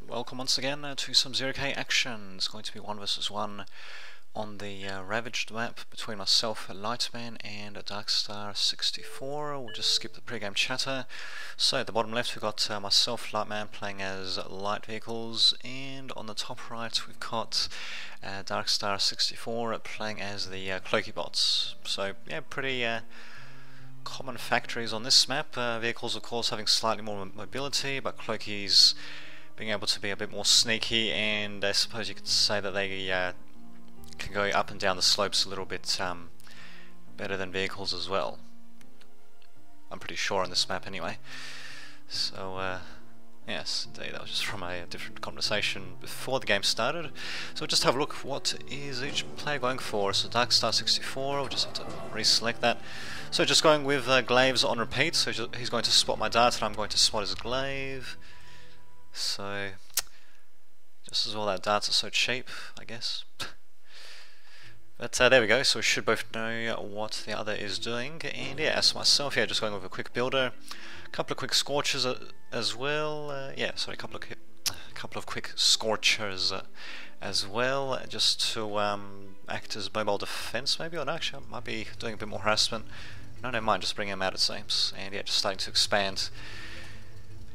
welcome once again to some 0K action. It's going to be 1 versus 1 on the Ravaged map between myself, Lightman, and Darkstar64. We'll just skip the pre-game chatter. So at the bottom left we've got myself, Lightman, playing as Light Vehicles, and on the top right we've got Darkstar64 playing as the Cloaky bots. So yeah, pretty common factories on this map. Vehicles of course having slightly more mobility, but Cloakies being able to be a bit more sneaky, and I suppose you could say that they can go up and down the slopes a little bit better than vehicles as well. I'm pretty sure on this map anyway. So yes, indeed, that was just from a different conversation before the game started. So we'll just have a look, what is each player going for. So Darkstar64, we'll just have to reselect that. So just going with glaives on repeat, so he's going to spot my dart and I'm going to spot his glaive. So just as well that darts are so cheap, I guess. But there we go, so we should both know what the other is doing. And yeah, as for myself, yeah, just going with a quick builder, a couple of quick scorchers as well. Yeah, sorry, a couple of quick scorchers as well, just to act as mobile defense maybe. Or no, actually I might be doing a bit more harassment. No, never mind, just bringing them out it seems. And yeah, just starting to expand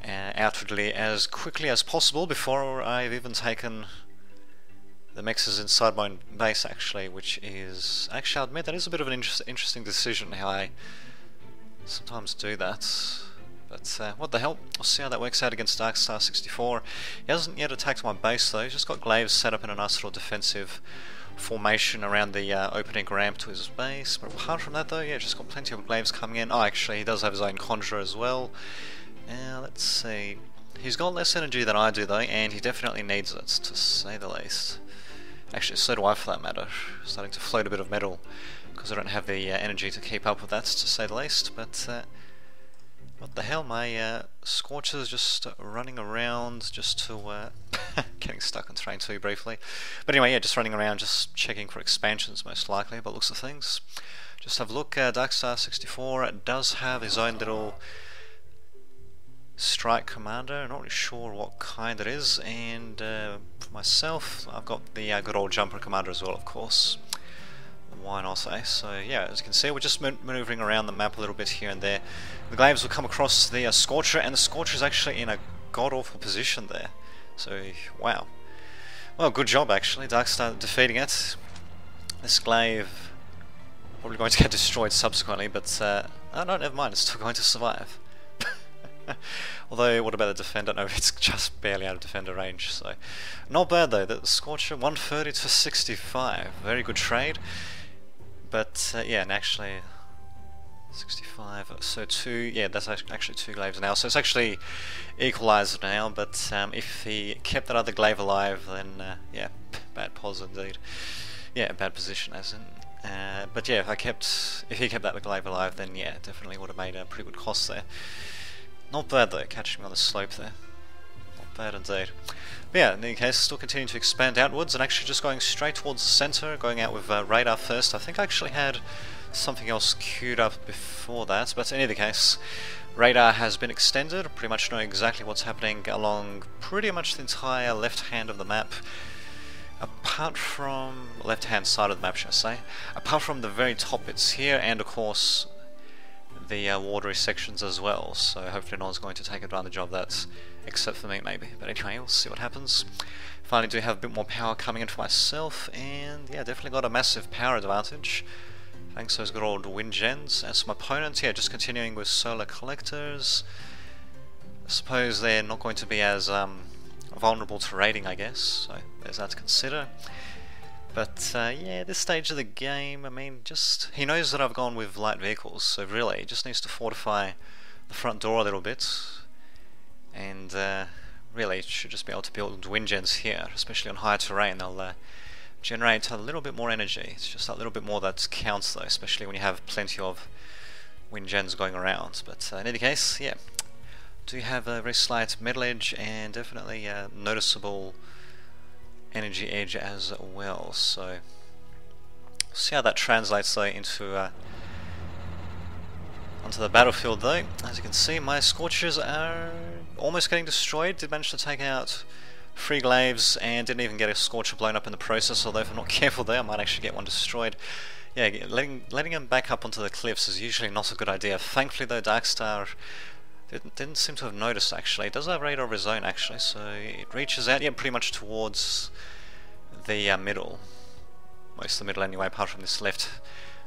outwardly as quickly as possible before I've even taken the mexes inside my own base, actually, which is, actually I'll admit that is a bit of an interesting decision how I sometimes do that. But what the hell, we'll see how that works out against Darkstar64. He hasn't yet attacked my base though, he's just got glaives set up in a nice little defensive formation around the opening ramp to his base. But apart from that though, yeah, just got plenty of glaives coming in. Oh, actually he does have his own conjurer as well. Let's see, he's got less energy than I do though, and he definitely needs it, to say the least. Actually, so do I for that matter. Starting to float a bit of metal because I don't have the energy to keep up with that, to say the least. But what the hell, my Scorcher's just running around just to getting stuck on terrain 2 briefly. But anyway, yeah, just running around, just checking for expansions most likely, by looks of things. Just have a look, Darkstar64 does have his own little strike commander. I'm not really sure what kind it is, and for myself I've got the good old jumper commander as well, of course. Why not, eh? So yeah, as you can see, we're just maneuvering around the map a little bit here and there. The glaives will come across the Scorcher, and the Scorcher is actually in a god-awful position there. So wow, well, good job actually, Darkstar defeating it. This glaive probably going to get destroyed subsequently, but oh no, never mind, it's still going to survive. Although, what about the defender? No, it's just barely out of defender range, so not bad though. The Scorcher 130 to 65, very good trade. But yeah, and actually 65, so yeah, that's actually 2 glaives now, so it's actually equalized now. But if he kept that other glaive alive, then yeah, bad pos indeed. Yeah, bad position as in. But yeah, if he kept that glaive alive, then yeah, definitely would have made a pretty good cost there. Not bad though, catching me on the slope there. Not bad indeed. But yeah, in any case, still continuing to expand outwards and actually just going straight towards the center, going out with radar first. I think I actually had something else queued up before that, but in either case, radar has been extended. Pretty much know exactly what's happening along pretty much the entire left hand of the map. Apart from left-hand side of the map, should I say? Apart from the very top bits here, and of course the watery sections as well, so hopefully no one's going to take advantage of that, except for me maybe. But anyway, we'll see what happens. Finally do have a bit more power coming in for myself, and yeah, definitely got a massive power advantage thanks to those good old wind gens. As for my opponent, yeah, just continuing with solar collectors. I suppose they're not going to be as vulnerable to raiding, I guess, so there's that to consider. But yeah, this stage of the game, I mean, just he knows that I've gone with light vehicles, so really he just needs to fortify the front door a little bit, and really should just be able to build wind gens here, especially on higher terrain. They'll generate a little bit more energy. It's just a little bit more that counts though, especially when you have plenty of wind gens going around. But in any case, yeah, do have a very slight metal edge and definitely noticeable energy edge as well, so see how that translates though into onto the battlefield though. As you can see, my Scorchers are almost getting destroyed. Did manage to take out Free glaives, and didn't even get a Scorcher blown up in the process, although if I'm not careful there I might actually get one destroyed. Yeah, letting him back up onto the cliffs is usually not a good idea. Thankfully though, Darkstar didn't seem to have noticed actually. It does have radar of his own actually, so it reaches out, yeah, pretty much towards the middle. Most of the middle anyway, apart from this left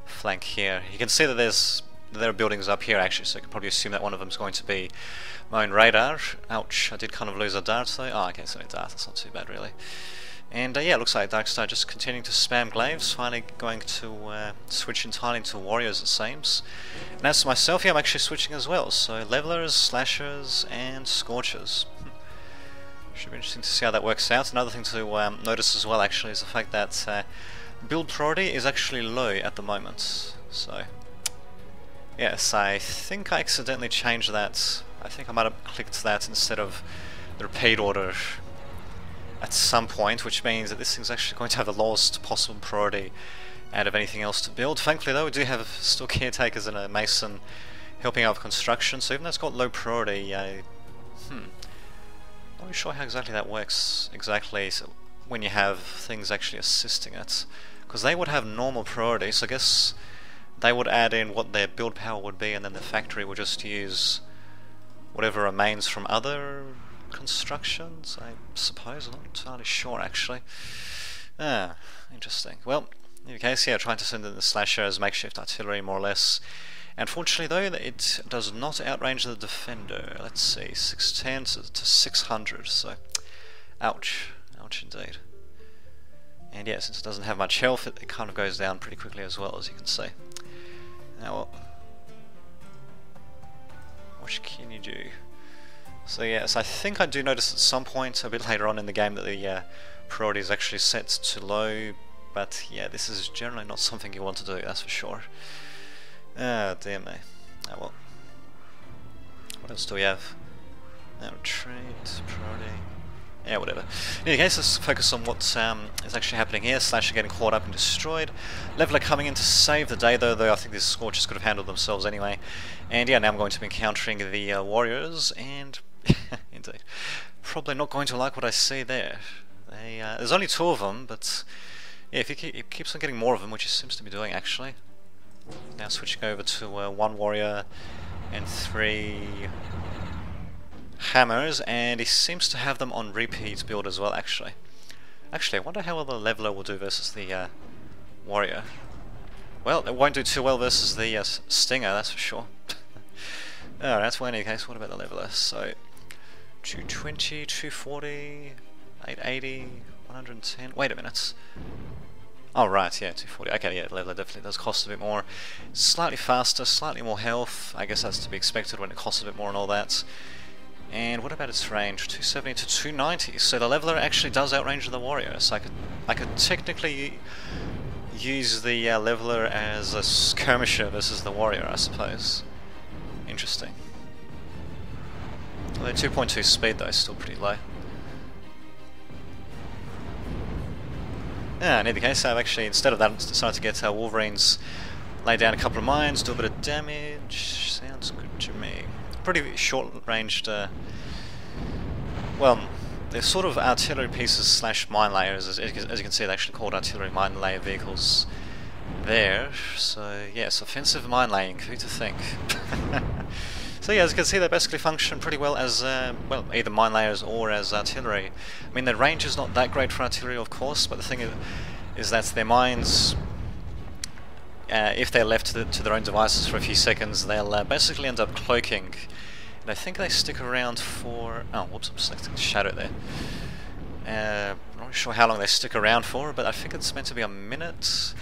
flank here. You can see that there are buildings up here actually, so you can probably assume that one of them is going to be my own radar. Ouch, I did kind of lose a dart though. Oh, okay, so a dart, that's not too bad really. And yeah, it looks like Darkstar just continuing to spam glaives, finally going to switch entirely into warriors it seems. And as for myself, yeah, I'm actually switching as well, so levelers, slashers, and scorchers. Should be interesting to see how that works out. Another thing to notice as well actually is the fact that build priority is actually low at the moment. So yes, I think I accidentally changed that. I think I might have clicked that instead of the repeat order at some point, which means that this thing's actually going to have the lowest possible priority out of anything else to build. Thankfully though, we do have still caretakers and a mason helping out with construction, so even though it's got low priority, not really sure how exactly that works exactly when you have things actually assisting it, because they would have normal priority, so I guess they would add in what their build power would be, and then the factory would just use whatever remains from other constructions, I suppose. I'm not entirely sure actually. Interesting. Well, in any case, yeah, trying to send in the slasher as makeshift artillery more or less. Unfortunately though, it does not outrange the defender. Let's see, 610 to 600, so ouch, ouch indeed. And yeah, since it doesn't have much health, it kind of goes down pretty quickly as well, as you can see. Now what can you do? So yes, I think I do notice at some point a bit later on in the game that the priority is actually set to low, but yeah, this is generally not something you want to do, that's for sure. Ah, dear me. Oh well. What else do we have? Retreat, priority. Yeah, whatever. In any case, let's focus on what is actually happening here. Slasher getting caught up and destroyed. Leveler coming in to save the day, though I think these Scorchers could have handled themselves anyway. And yeah, now I'm going to be encountering the warriors, and indeed, probably not going to like what I see there. There's only 2 of them, but yeah, if it keeps on getting more of them, which it seems to be doing actually. Now switching over to 1 warrior and 3 hammers, and he seems to have them on repeat build as well actually. Actually, I wonder how well the leveler will do versus the warrior. Well, it won't do too well versus the stinger, that's for sure. Alright, that's well in any case. What about the leveler? So 220, 240, 880, 110. Wait a minute. Oh right, yeah, 240. Okay, yeah, the leveler definitely does cost a bit more. Slightly faster, slightly more health. I guess that's to be expected when it costs a bit more and all that. And what about its range? 270 to 290. So the leveler actually does outrange the warrior. So I could technically use the leveler as a skirmisher versus the warrior, I suppose. Interesting. Although 2.2 speed though is still pretty low. Yeah, in either case, I've actually, instead of that, decided to get Wolverines, lay down a couple of mines, do a bit of damage. Sounds good to me. Pretty short-ranged, well, they're sort of artillery pieces slash mine layers, as you can see, they're actually called artillery mine layer vehicles there. So yes, offensive mine laying, who to think. So yeah, as you can see, they basically function pretty well as, well, either mine layers or as artillery. I mean, their range is not that great for artillery, of course, but the thing is that their mines, if they're left to their own devices for a few seconds, they'll basically end up cloaking. And I think they stick around for... oh, whoops, I'm selecting the shadow there. I'm not sure how long they stick around for, but I think it's meant to be a minute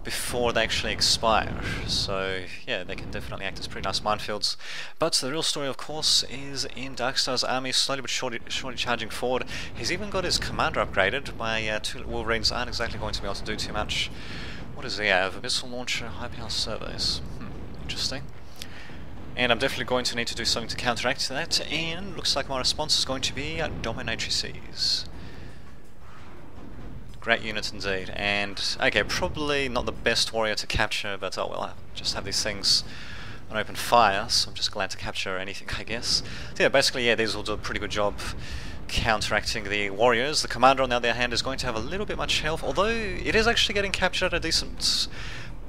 before they actually expire. So yeah, they can definitely act as pretty nice minefields. But the real story, of course, is in Darkstar's army, slowly but surely charging forward. He's even got his commander upgraded. My 2 Wolverines aren't exactly going to be able to do too much. What does he have? A missile launcher, high power surveys. Interesting. And I'm definitely going to need to do something to counteract that, and looks like my response is going to be Dominatory Seas. Great unit indeed, and okay, probably not the best warrior to capture, but oh well, I just have these things on open fire, so I'm just glad to capture anything, I guess. So yeah, basically, yeah, these will do a pretty good job counteracting the warriors. The commander on the other hand is going to have a little bit much health, although it is actually getting captured at a decent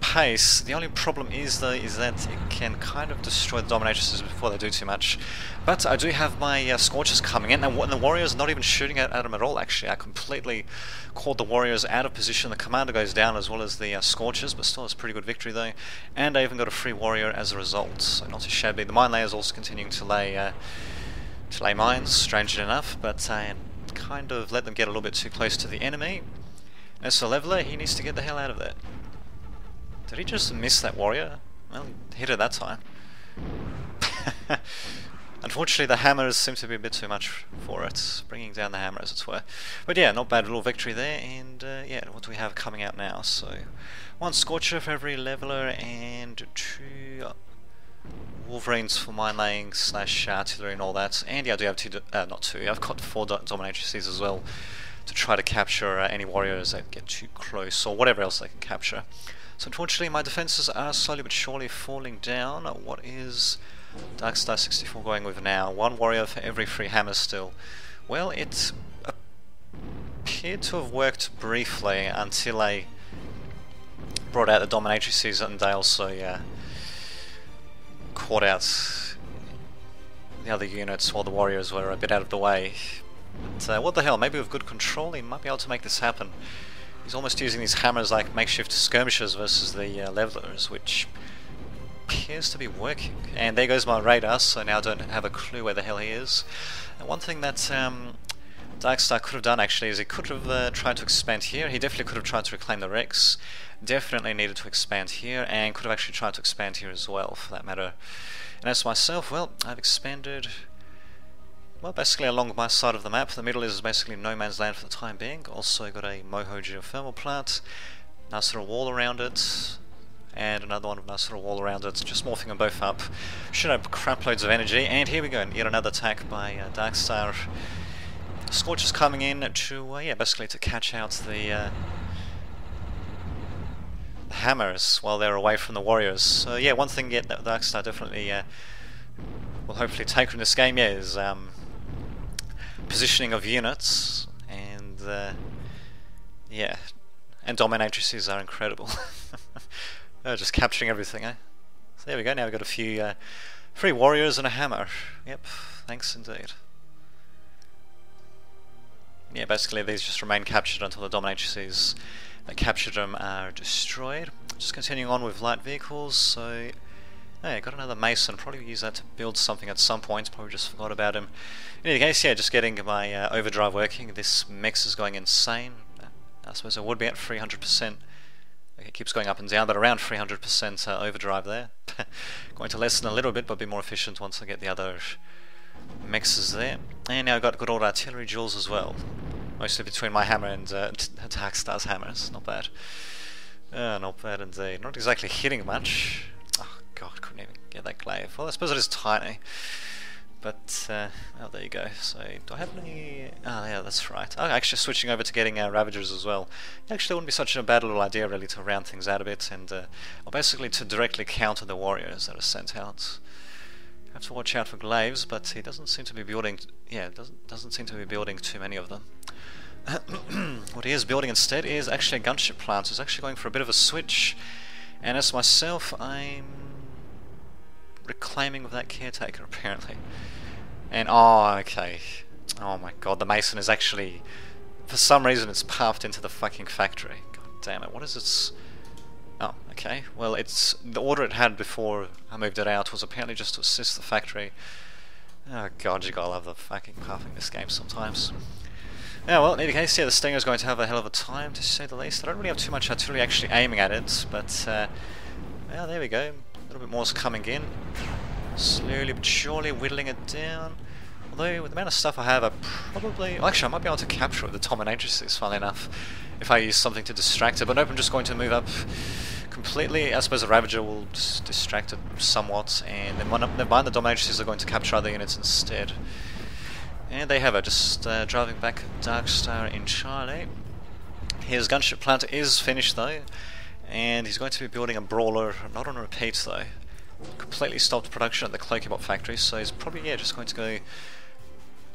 pace. The only problem is though is that it can kind of destroy the dominatrixes before they do too much. But I do have my scorches coming in, and the warriors not even shooting at them at all. Actually, I completely called the warriors out of position. The commander goes down as well as the scorches, but still it's a pretty good victory though. And I even got a free warrior as a result, so not too shabby. The mine layer is also continuing to lay mines, strangely enough, but I kind of let them get a little bit too close to the enemy. As for Leveler, he needs to get the hell out of there. Did he just miss that warrior? Well, he hit it that time. Unfortunately, the hammers seem to be a bit too much for it, bringing down the hammer as it were. But yeah, not bad little victory there, and yeah, what do we have coming out now? So, 1 Scorcher for every Leveler, and 2 Wolverines for mine laying / artillery and all that. And yeah, I do have not two, I've got 4 dominatrices as well to try to capture any warriors that get too close, or whatever else they can capture. So unfortunately my defences are slowly but surely falling down. What is Darkstar 64 going with now? 1 warrior for every 3 hammers still. Well, it appeared to have worked briefly until I brought out the dominatrices, and they also caught out the other units while the warriors were a bit out of the way. But what the hell, maybe with good control he might be able to make this happen. He's almost using these hammers like makeshift skirmishers versus the levelers, which appears to be working. And there goes my radar, so now I don't have a clue where the hell he is. And one thing that Darkstar could have done actually is he could have tried to expand here. He definitely could have tried to reclaim the Rex. Definitely needed to expand here, and could have actually tried to expand here as well, for that matter. And as for myself, well, I've expanded, well, basically along my side of the map. The middle is basically no man's land for the time being. Also got a Moho geothermal plant, nice little wall around it, and another one with a nice little wall around it, just morphing them both up. Should have crap loads of energy, and here we go, yet another attack by Darkstar. Scorch is coming in to, yeah, basically to catch out the hammers while they're away from the warriors. So yeah, one thing that Darkstar definitely will hopefully take from this game, yeah, is positioning of units, and yeah, and dominatrices are incredible. Just capturing everything, eh? So there we go, now we've got a few 3 warriors and a hammer. Yep, thanks indeed. Yeah, basically these just remain captured until the dominatrices that captured them are destroyed. Just continuing on with light vehicles, so yeah, got another Mason, probably use that to build something at some point, probably just forgot about him. In any case, yeah, just getting my overdrive working. This mix is going insane. I suppose it would be at 300%. It keeps going up and down, but around 300% overdrive there. Going to lessen a little bit, but be more efficient once I get the other mixes there. And now I've got good old artillery duels as well. Mostly between my hammer and Darkstar's hammers. Not bad. Not bad indeed. Not exactly hitting much. Oh god, couldn't even get that glaive. Well, I suppose it is tiny. But, oh, there you go. So, do I have any... Oh, yeah, that's right. Oh, actually switching over to getting Ravagers as well. Actually, it wouldn't be such a bad little idea, really, to round things out a bit, and well, basically to directly counter the warriors that are sent out. Have to watch out for glaives, but he doesn't seem to be building... Yeah, doesn't seem to be building too many of them. What he is building instead is actually a gunship plant. He's actually going for a bit of a switch, and as myself, I'm reclaiming with that caretaker, apparently. And, oh, okay. Oh my god, the Mason is actually... For some reason it's pathed into the fucking factory. God damn it, what is its... Oh, okay. Well, it's... The order it had before I moved it out was apparently just to assist the factory. Oh god, you gotta love the fucking pathing this game sometimes. Yeah, well, in any case, yeah, the Stinger's going to have a hell of a time, to say the least. I don't really have too much artillery actually aiming at it, but, yeah, there we go. A little bit more's coming in. Slowly but surely whittling it down. Although, with the amount of stuff I have, I probably... Well, actually, I might be able to capture it with the dominatrices, funnily enough, if I use something to distract it. But nope, I'm just going to move up completely. I suppose the Ravager will just distract it somewhat, and then never mind, the dominatrices are going to capture other units instead. And they have it, just driving back Darkstar in Charlie. His gunship plant is finished, though, and he's going to be building a brawler, not on repeat, though. Completely stopped production at the Cloakybot factory, so he's probably, yeah, just going to go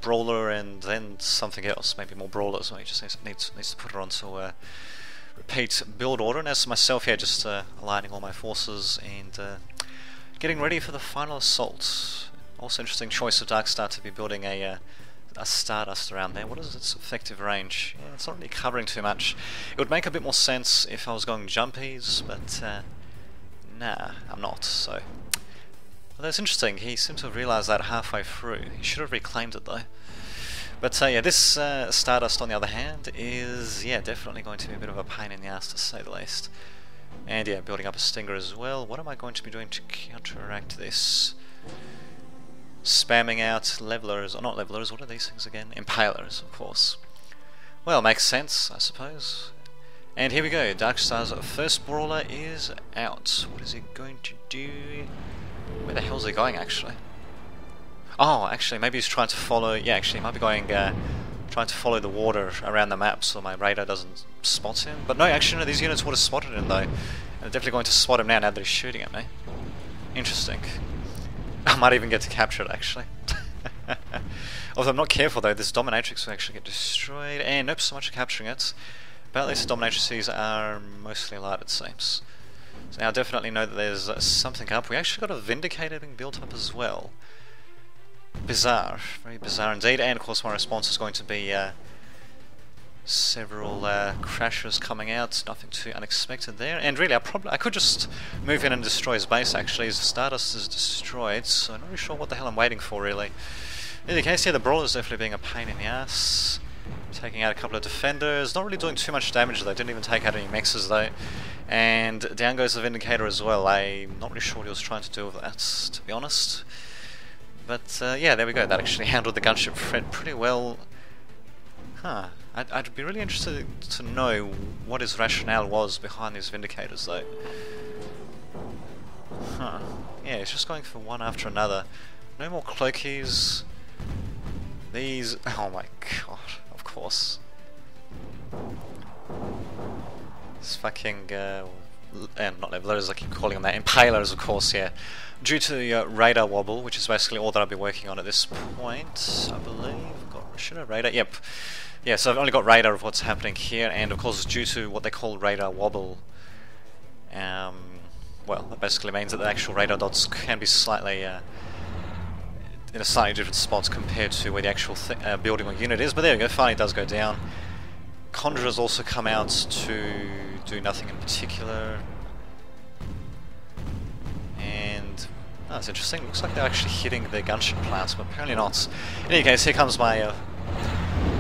brawler and then something else, maybe more brawlers. So he just needs to put it onto repeat build order. And as for myself here, just aligning all my forces and getting ready for the final assault. Also interesting choice of Darkstar to be building a Stardust around there. What is its effective range? Yeah, it's not really covering too much. It would make a bit more sense if I was going jumpies, but nah, I'm not, so... Well, that's interesting, he seemed to have realised that halfway through. He should have reclaimed it though. But yeah, this Stardust on the other hand is, yeah, definitely going to be a bit of a pain in the ass to say the least. And yeah, building up a Stinger as well. What am I going to be doing to counteract this? Spamming out levelers, or not levelers, what are these things again? Impalers, of course. Well, makes sense, I suppose. And here we go, Darkstar's first brawler is out. What is he going to do? Where the hell is he going, actually? Oh, actually, maybe he's trying to follow... Yeah, actually, he might be going... trying to follow the water around the map so my radar doesn't spot him. But no, actually, no, these units would have spotted him, though. And they're definitely going to spot him now that he's shooting at me. Interesting. I might even get to capture it, actually. Although I'm not careful, though, this Dominatrix will actually get destroyed. And nope, so much for capturing it. But at least the Dominatrices are mostly alive, it seems. So now I definitely know that there's something up. We actually got a Vindicator being built up as well. Bizarre. Very bizarre indeed. And of course my response is going to be several crashes coming out. Nothing too unexpected there. And really, I could just move in and destroy his base, actually, as the Stardust is destroyed. So I'm not really sure what the hell I'm waiting for, really. In any case, yeah, the Brawler is definitely being a pain in the ass. Taking out a couple of defenders. Not really doing too much damage, though. Didn't even take out any mexes, though. And down goes the Vindicator as well. I'm not really sure what he was trying to do with that, to be honest. But yeah, there we go. That actually handled the gunship threat pretty well. Huh. I'd be really interested to know what his rationale was behind these Vindicators, though. Huh. Yeah, he's just going for one after another. No more cloakies. These... Oh my god, of course. This fucking... not levelers, I keep calling them that. Impalers, of course, yeah. Due to the radar wobble, which is basically all that I'll be working on at this point, I believe. Should I radar? Yep. Yeah, so I've only got radar of what's happening here, and of course due to what they call radar wobble, well, that basically means that the actual radar dots can be slightly in a slightly different spot compared to where the actual building or unit is. But there we go, finally it does go down. Conjurers also come out to do nothing in particular. And oh, that's interesting. Looks like they're actually hitting the gunship plants, but apparently not. In any case, here comes my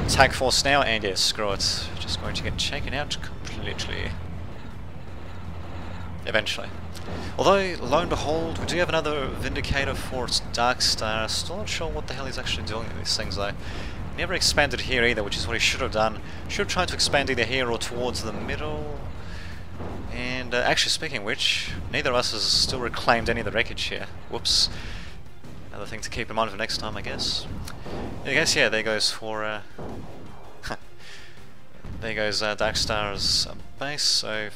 attack force now, and yeah, screw it. Just going to get shaken out completely. Eventually. Although, lo and behold, we do have another Vindicator for Darkstar. Still not sure what the hell he's actually doing with these things, though. Never expanded here either, which is what he should have done. Should have tried to expand either here or towards the middle. And actually, speaking of which, neither of us has still reclaimed any of the wreckage here. Whoops. Another thing to keep in mind for next time, I guess. I guess, yeah, there goes for... there goes Darkstar's base, so...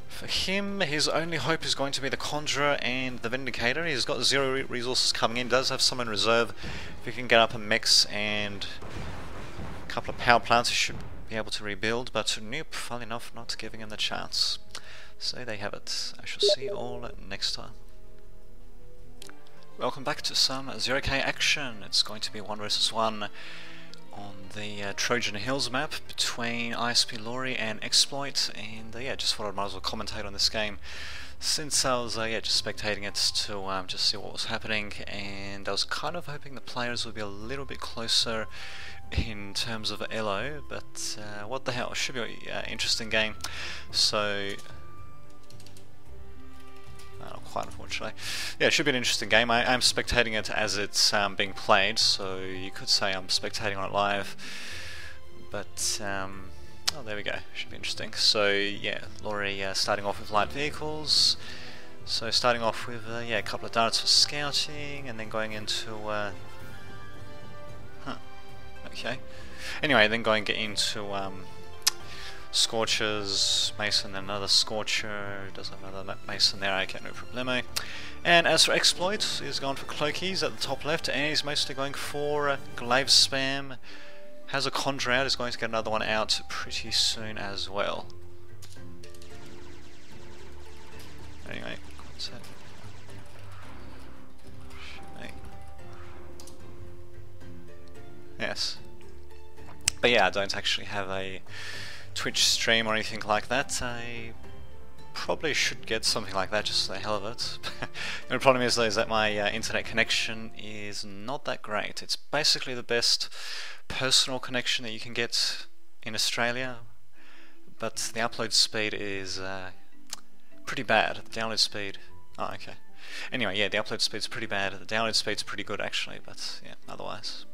For him, his only hope is going to be the Conjurer and the Vindicator. He's got 0 resources coming in, does have some in reserve. If he can get up a mix and a couple of power plants, he should be able to rebuild, but nope, funnily enough, not giving him the chance. So there you have it. I shall see you all next time. Welcome back to some 0k action. It's going to be 1 versus 1 on the Ravaged Hills map between ISP Lori and Exploit, and yeah, just thought I might as well commentate on this game since I was yeah, just spectating it to just see what was happening, and I was kind of hoping the players would be a little bit closer in terms of elo, but what the hell, it should be an interesting game. So not quite, unfortunately. Yeah, it should be an interesting game. I'm spectating it as it's being played, so you could say I'm spectating on it live. But, oh, there we go. Should be interesting. So, yeah, Laurie starting off with light vehicles. So, starting off with, yeah, a couple of darts for scouting, and then going into, okay. Anyway, then going into, Scorchers, Mason, another Scorcher, does have another Mason there, okay, no problemo. And as for exploits, he's gone for cloakies at the top left, and he's mostly going for glaive spam. Has a conjure out, is going to get another one out pretty soon as well. Anyway, what's that? Yes. But yeah, I don't actually have a Twitch stream or anything like that. I probably should get something like that just for the hell of it. The only problem is though is that my internet connection is not that great. It's basically the best personal connection that you can get in Australia, but the upload speed is pretty bad. The download speed... oh, okay. Anyway, yeah, the upload speed's pretty bad. The download speed's pretty good actually, but yeah, otherwise...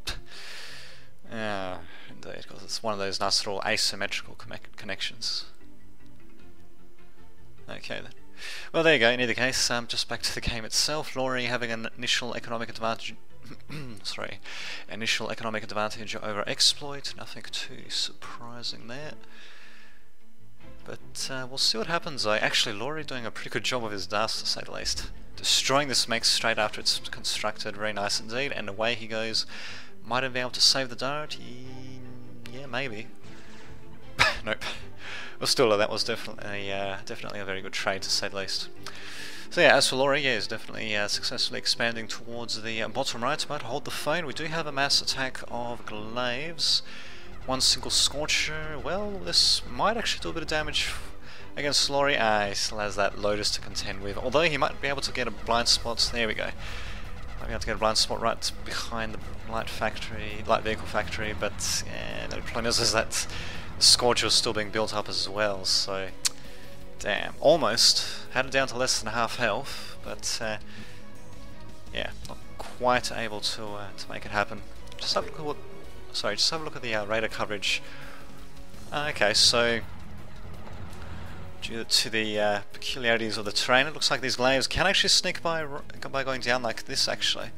indeed, because it's one of those nice little asymmetrical connections. Okay then. Well, there you go. In either case, just back to the game itself. Laurie having an initial economic advantage. Sorry, initial economic advantage over exploit. Nothing too surprising there. But we'll see what happens. Actually, Laurie doing a pretty good job of his dust, to say the least. Destroying this mech straight after it's constructed. Very nice indeed. And away he goes. Might have been able to save the dart? Yeah, maybe. Nope. Well, still, that was definitely a very good trade, to say the least. So yeah, as for Laurie, yeah, he's definitely successfully expanding towards the bottom right, but hold the phone. We do have a mass attack of glaives. One single scorcher. Well, this might actually do a bit of damage against Laurie. He still has that Lotus to contend with, although he might be able to get a blind spot. There we go. Might be able to get a blind spot right behind the light vehicle factory, but yeah, the problem is that the Scorcher is still being built up as well, so damn, almost had it down to less than half health, but yeah, not quite able to make it happen. Just have a look at what, just have a look at the radar coverage. Okay, so due to the peculiarities of the terrain, it looks like these glaives can actually sneak by going down like this, actually.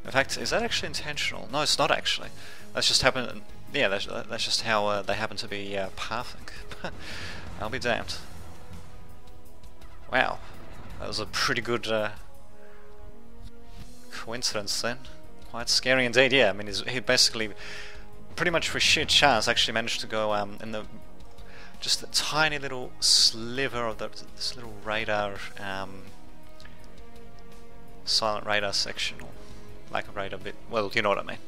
In fact, is that actually intentional? No, it's not actually. That's just happened. Yeah, that's just how they happen to be pathing. I'll be damned. Wow, that was a pretty good coincidence then. Quite scary indeed. Yeah, I mean, he basically, pretty much for sheer chance, actually managed to go in the just a tiny little sliver of this little radar, silent radar section, or like a radar bit. Well, you know what I mean.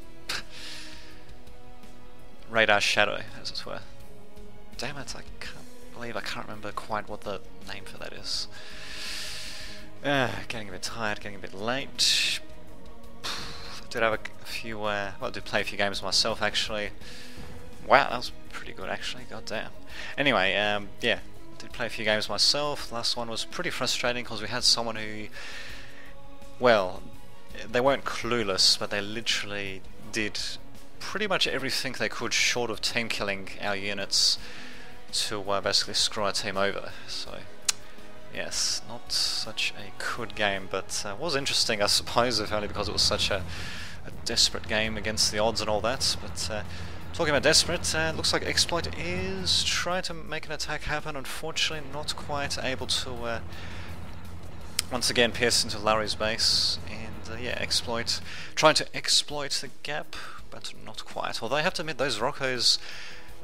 Radar shadow, as it were. Damn it! I can't believe I can't remember quite what the name for that is. Getting a bit tired, getting a bit late. I did have a few. Well, I did play a few games myself actually. Wow, that was pretty good actually. God damn. Anyway, yeah, did play a few games myself. Last one was pretty frustrating because we had someone who, well, they weren't clueless, but they literally did pretty much everything they could short of team killing our units to basically screw our team over. So yes, not such a good game, but was interesting I suppose, if only because it was such a desperate game against the odds and all that. But talking about desperate, looks like Exploit is trying to make an attack happen. Unfortunately, not quite able to once again pierce into Larry's base. And yeah, Exploit trying to exploit the gap, but not quite. Although I have to admit, those Roccos,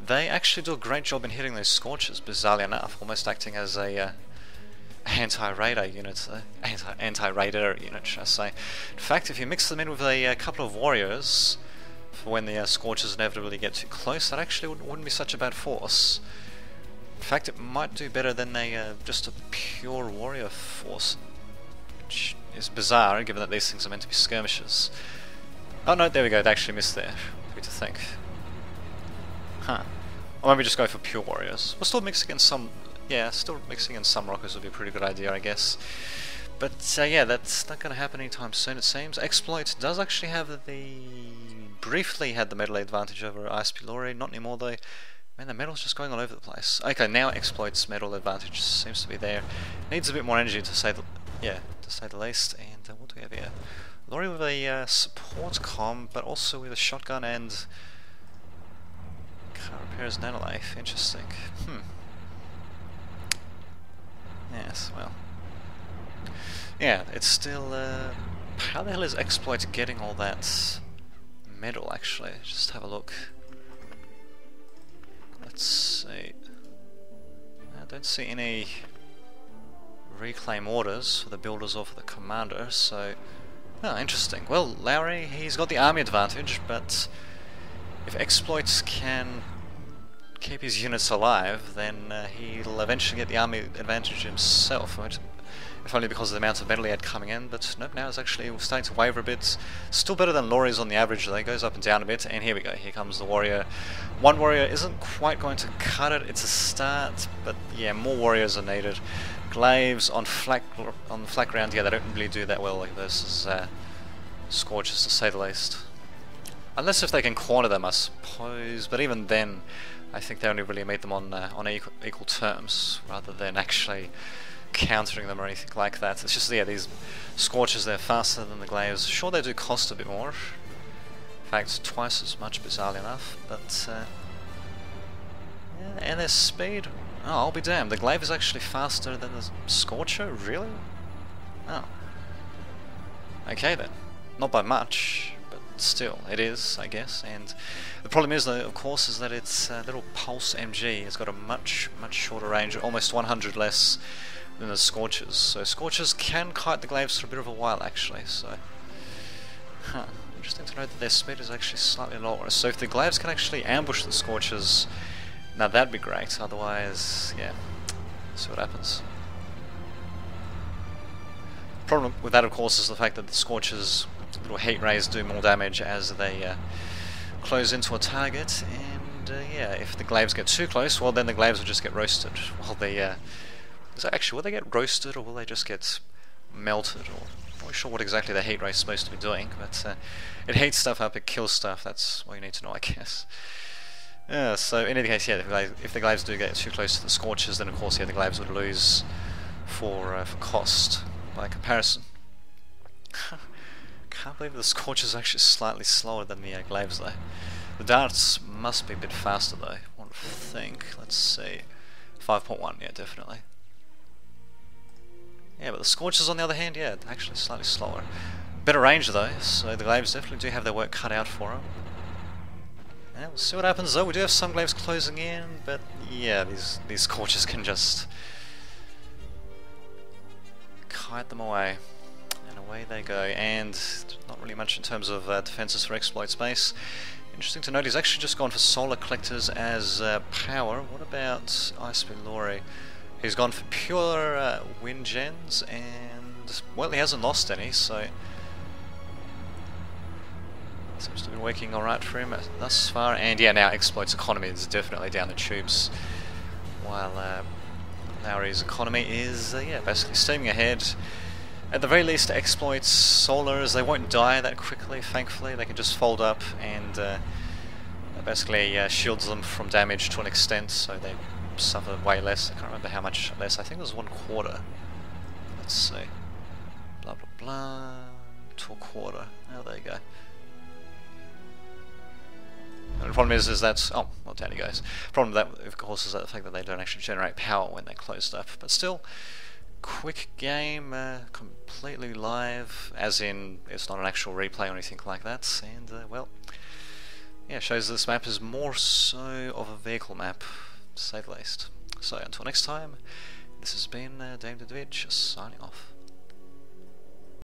they actually do a great job in hitting those Scorchers, bizarrely enough, almost acting as a anti-radar unit, anti-radar unit, should I say. In fact, if you mix them in with a couple of warriors, for when the Scorchers inevitably get too close, that actually wouldn't be such a bad force. In fact, it might do better than just a pure warrior force, which is bizarre, given that these things are meant to be skirmishes. Oh no, there we go, they actually missed there. Good to think. Huh. Or maybe just go for pure warriors. We'll still mix against some... yeah, still mixing in some rockers would be a pretty good idea, I guess. But yeah, that's not going to happen anytime soon, it seems. Exploit does actually have the... briefly had the metal advantage over ISP Laurie, not anymore though. Man, the metal's just going all over the place. Okay, now Exploit's metal advantage seems to be there. Needs a bit more energy to say the... yeah, to say the least. And what do we have here? Laurie with a support comm, but also with a shotgun and... car repairs nanolife. Interesting. Yes, well... Yeah, it's still... how the hell is Exploit getting all that metal, actually? Just have a look. Let's see. I don't see any reclaim orders for the builders or for the commander, so... Oh, interesting. Well, Lowry, he's got the army advantage, but if Exploit can keep his units alive, then he'll eventually get the army advantage himself. If only because of the amount of metal he had coming in, but nope, now it's actually starting to waver a bit. Still better than Laurie's on the average though, goes up and down a bit, and here we go, here comes the warrior. One warrior isn't quite going to cut it, it's a start, but yeah, more warriors are needed. Glaives on the flat ground, yeah, they don't really do that well versus Scorches, to say the least. Unless if they can corner them, I suppose, but even then, I think they only really meet them on equal terms, rather than actually countering them or anything like that. It's just, yeah, these Scorches, they're faster than the Glaives. Sure, they do cost a bit more. In fact, twice as much, bizarrely enough, but yeah, and their speed, oh, I'll be damned, the Glaive is actually faster than the Scorcher? Really? Oh. Okay then. Not by much, but still, it is, I guess. And the problem is, though, of course, is that it's a little Pulse MG. It's got a much shorter range, almost 100 less than the Scorchers. So Scorchers can kite the Glaives for a bit of a while, actually. So, interesting to note that their speed is actually slightly lower. So if the Glaives can actually ambush the Scorchers, now that'd be great. Otherwise, yeah, see what happens. The problem with that, of course, is the fact that the Scorchers' little heat rays do more damage as they close into a target, and yeah, if the Glaives get too close, well, then the Glaives will just get roasted. While they so actually, will they get roasted or will they just get melted? Or I'm not sure what exactly the heat ray is supposed to be doing, but it heats stuff up, it kills stuff. That's what you need to know, I guess. So in any case, yeah, if the Glaives do get too close to the Scorchers, then of course, yeah, the Glaives would lose for cost by comparison. Can't believe the Scorchers are actually slightly slower than the Glaives though. The darts must be a bit faster though, I want to think. Let's see. 5.1, yeah, definitely. Yeah, but the Scorchers on the other hand, yeah, actually slightly slower. Better range though, so the Glaives definitely do have their work cut out for them. Yeah, we'll see what happens though. We do have some Glaives closing in, but yeah, these Scorchers can just kite them away. And away they go, and not really much in terms of defenses for Exploit space. Interesting to note, he's actually just gone for Solar Collectors as power. What about Iceberg Laurie? He's gone for pure wind gens, and well, he hasn't lost any, so seems to be working alright for him thus far. And yeah, now Exploit's economy is definitely down the tubes, while Lowry's economy is yeah, basically steaming ahead. At the very least, Exploit's Solars, they won't die that quickly, thankfully. They can just fold up, and that basically shields them from damage to an extent, so they suffer way less. I can't remember how much less. I think it was 1/4. Let's see. Blah blah blah. To 1/4. Oh, there you go. And the problem is that, oh, well, down he goes. The problem with that, of course, is that the fact that they don't actually generate power when they're closed up. But still, quick game, completely live, as in it's not an actual replay or anything like that. And well, yeah, shows this map is more so of a vehicle map, to say the least. So until next time, this has been Dame Dadvich signing off.